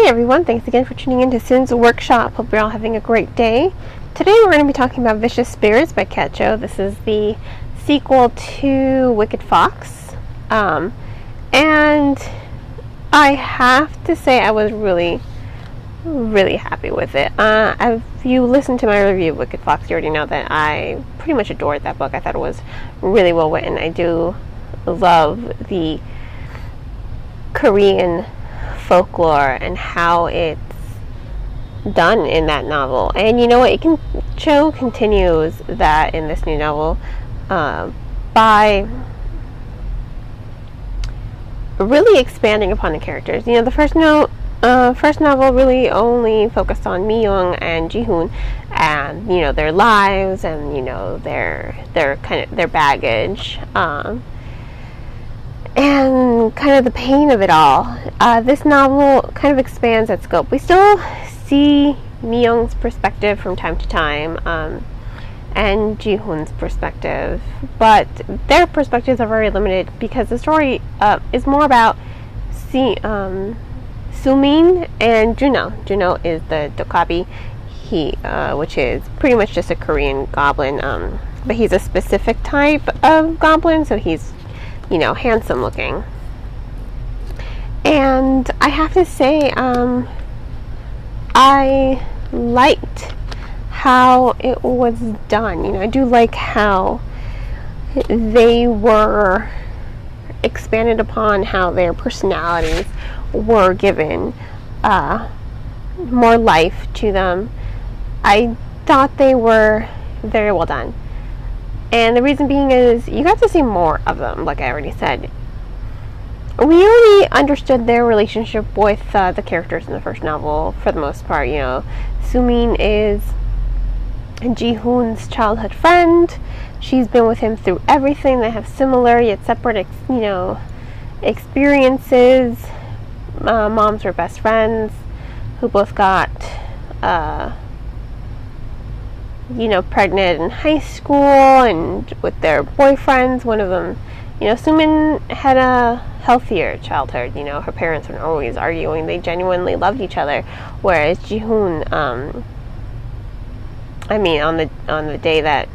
Hey everyone, thanks again for tuning in to Sin's Workshop. Hope you're all having a great day. Today we're going to be talking about Vicious Spirits by Ketcho. This is the sequel to Wicked Fox. And I have to say I was really happy with it. If you listened to my review of Wicked Fox, you already know that I pretty much adored that book. I thought it was really well written. I do love the Korean folklore and how it's done in that novel. And you know what? Cho continues that in this new novel by really expanding upon the characters. You know, the first novel really only focused on Mi-young and Ji-hoon and, you know, their lives and, you know, their baggage. And kind of the pain of it all. This novel kind of expands that scope. We still see Mi-young's perspective from time to time, and Ji-hoon's perspective, but their perspectives are very limited because the story is more about Sumin and Juno. Juno is the Dokabi, which is pretty much just a Korean goblin, but he's a specific type of goblin, so he's, you know, handsome looking. And I have to say, I liked how it was done. You know, I do like how they were expanded upon, how their personalities were given more life to them. I thought they were very well done. And the reason being is you got to see more of them, like I already said. We already understood their relationship with the characters in the first novel, for the most part. You know, Sumin is Ji-hoon's childhood friend. She's been with him through everything. They have similar yet separate, experiences. Moms were best friends who both got pregnant in high school and with their boyfriends. One of them, Sumin had a healthier childhood. You know, her parents were always arguing. They genuinely loved each other. Whereas Ji-hoon, on the day that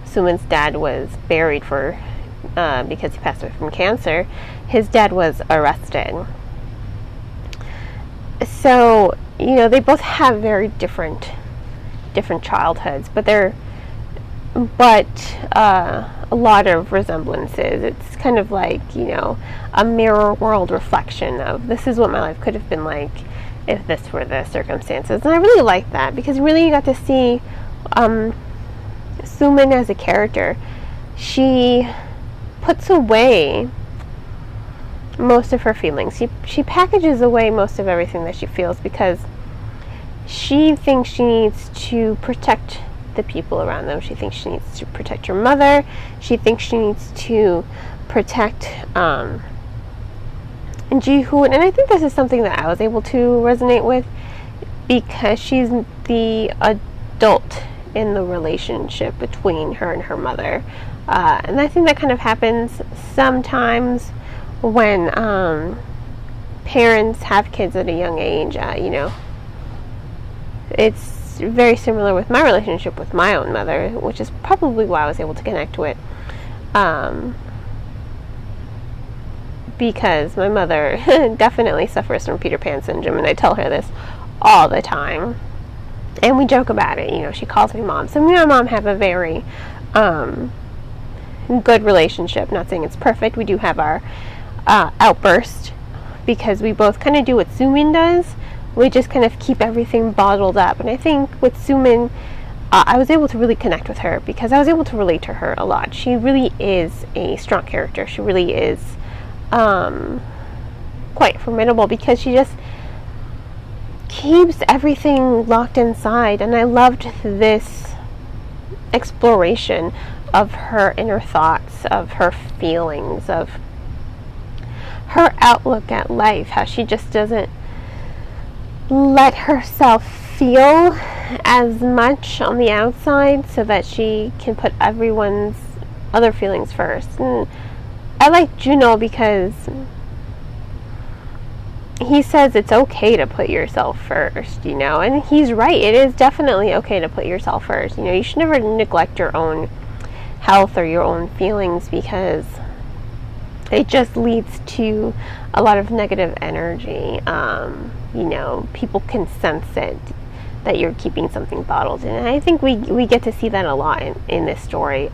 Sumin's dad was buried because he passed away from cancer, his dad was arrested. So, they both have very different childhoods, but a lot of resemblances. It's kind of like, a mirror world reflection of this is what my life could have been like if this were the circumstances. And I really like that because really you got to see Sumin as a character. She puts away most of her feelings. She packages away most of everything that she feels because she thinks she needs to protect the people around them. She thinks she needs to protect her mother. She thinks she needs to protect Ji-hoon. And I think this is something that I was able to resonate with because she's the adult in the relationship between her and her mother. And I think that kind of happens sometimes when parents have kids at a young age. It's very similar with my relationship with my own mother, which is probably why I was able to connect with, because my mother definitely suffers from Peter Pan syndrome, and I tell her this all the time, and we joke about it. She calls me mom. So me and my mom have a very good relationship. Not saying it's perfect. We do have our outburst because we both kind of do what Sumin does. We just kind of keep everything bottled up. And I think with Sumin, I was able to really connect with her because I was able to relate to her a lot. She really is a strong character. She really is quite formidable because she just keeps everything locked inside. And I loved this exploration of her inner thoughts, of her feelings, of her outlook at life, how she just doesn't let herself feel as much on the outside so that she can put everyone's other feelings first. And I like Juno because he says it's okay to put yourself first, you know, and he's right. It is definitely okay to put yourself first. You know, you should never neglect your own health or your own feelings, because it just leads to a lot of negative energy. You know, people can sense it, that you're keeping something bottled in. And I think we get to see that a lot in this story,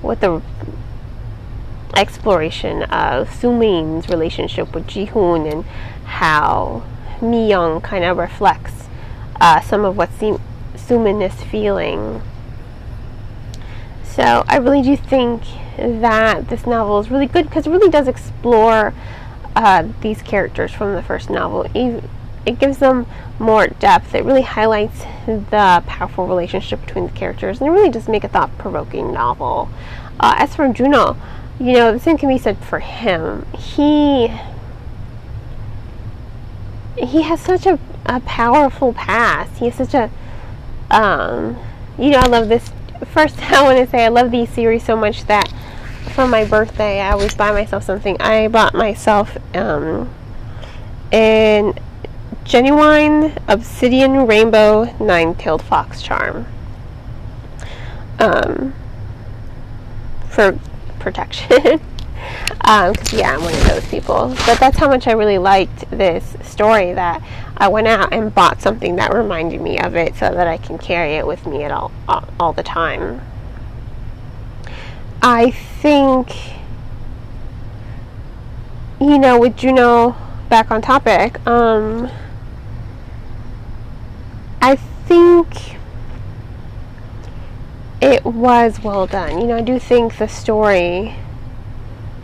with the exploration of Sumin's relationship with Ji-hoon, and how Mi-young kind of reflects some of what Sumin is feeling. So I really do think that this novel is really good, because it really does explore these characters from the first novel. It gives them more depth. It really highlights the powerful relationship between the characters, and it really does make a thought-provoking novel. As for Juno, you know, the same can be said for him. He has such a powerful past. He has such a, you know, I love this. First, I want to say I love these series so much that for my birthday, I always buy myself something. I bought myself an genuine obsidian rainbow nine-tailed fox charm for protection. Because yeah, I'm one of those people. But that's how much I really liked this story, that I went out and bought something that reminded me of it, so that I can carry it with me at all the time. I think, you know, with Juno, back on topic, I think it was well done. You know, I do think the story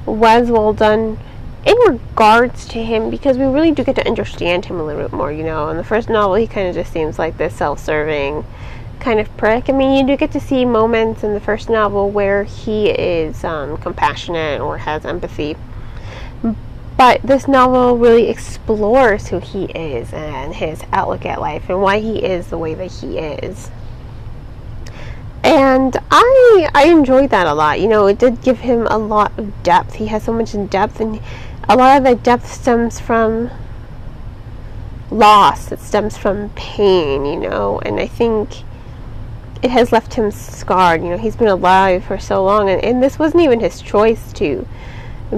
was well done in regards to him, because we really do get to understand him a little bit more. You know, in the first novel, he kind of just seems like this self-serving kind of prick. I mean, you do get to see moments in the first novel where he is compassionate or has empathy, but this novel really explores who he is and his outlook at life and why he is the way that he is. And I enjoyed that a lot. You know, it did give him a lot of depth. He has so much depth, and a lot of that depth stems from loss. It stems from pain, you know, and I think it has left him scarred. You know, he's been alive for so long, and this wasn't even his choice to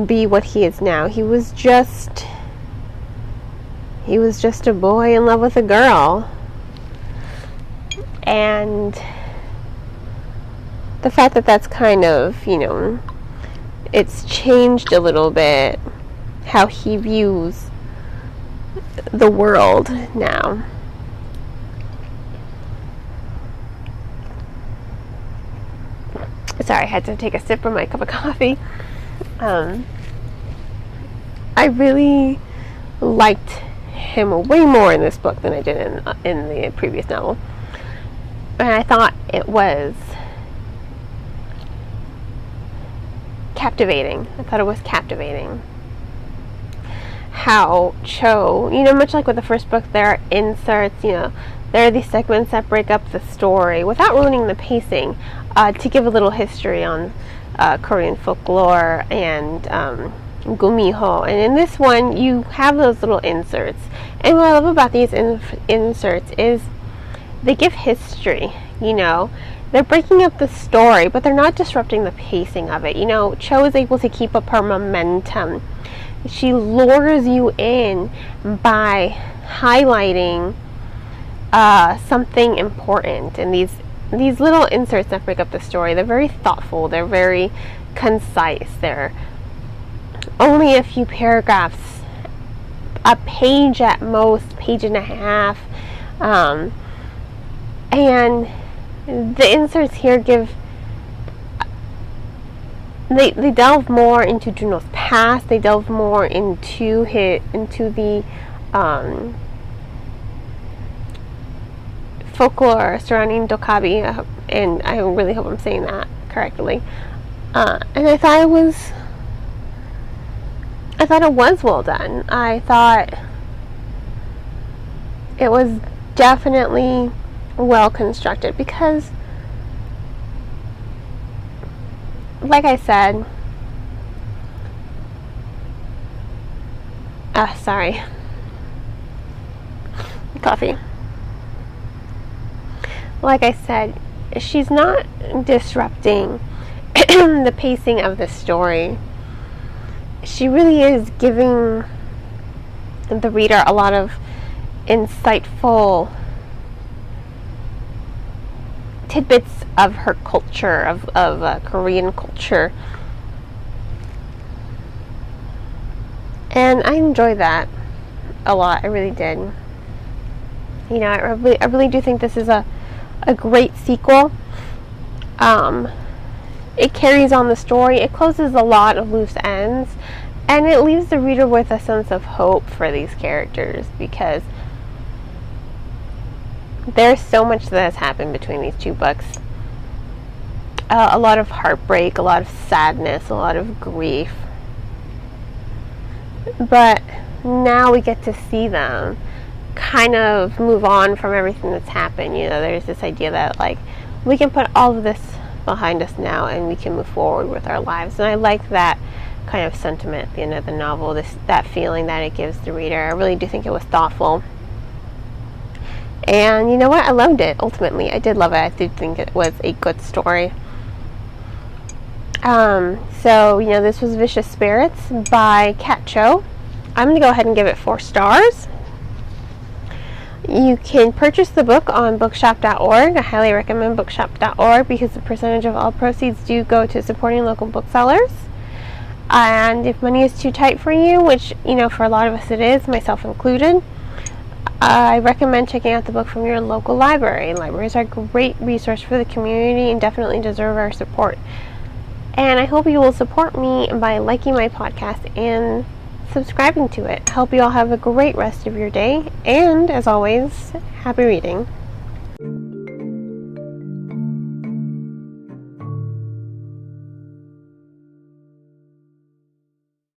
be what he is now. He was just a boy in love with a girl. And the fact that that's kind of, you know, it's changed a little bit how he views the world now. Sorry, I had to take a sip from my cup of coffee. I really liked him way more in this book than I did in the previous novel. And I thought it was captivating. How Cho, you know, much like with the first book, there are inserts, you know, there are these segments that break up the story without ruining the pacing, to give a little history on Korean folklore and gumiho. And in this one, you have those little inserts. And what I love about these inserts is they give history, you know. They're breaking up the story, but they're not disrupting the pacing of it. You know, Cho is able to keep up her momentum. She lures you in by highlighting something important. And these little inserts that break up the story, they're very thoughtful. They're very concise. They're only a few paragraphs, a page at most, page and a half. And the inserts here they delve more into Juno's past. They delve more into the folklore surrounding Dokkaebi, and I really hope I'm saying that correctly. And I thought it was well done. I thought it was definitely well constructed, because like I said, sorry, coffee. Like I said, she's not disrupting the pacing of the story. She really is giving the reader a lot of insightful tidbits of her culture, of Korean culture. And I enjoy that a lot. I really did. You know, I really do think this is a great sequel. It carries on the story. It closes a lot of loose ends, and it leaves the reader with a sense of hope for these characters, because there's so much that has happened between these two books. A lot of heartbreak, a lot of sadness, a lot of grief. But now we get to see them kind of move on from everything that's happened. You know, there's this idea that, like, we can put all of this behind us now and we can move forward with our lives. And I like that kind of sentiment at the end of the novel, that feeling that it gives the reader. I really do think it was thoughtful. And you know what? I loved it, ultimately. I did love it. I did think it was a good story. So, you know, this was Vicious Spirits by Kat Cho. I'm going to go ahead and give it 4 stars. You can purchase the book on bookshop.org. I highly recommend bookshop.org because the percentage of all proceeds do go to supporting local booksellers. And if money is too tight for you, which, you know, for a lot of us it is, myself included, I recommend checking out the book from your local library. Libraries are a great resource for the community and definitely deserve our support. And I hope you will support me by liking my podcast and subscribing to it. I hope you all have a great rest of your day, and as always, happy reading.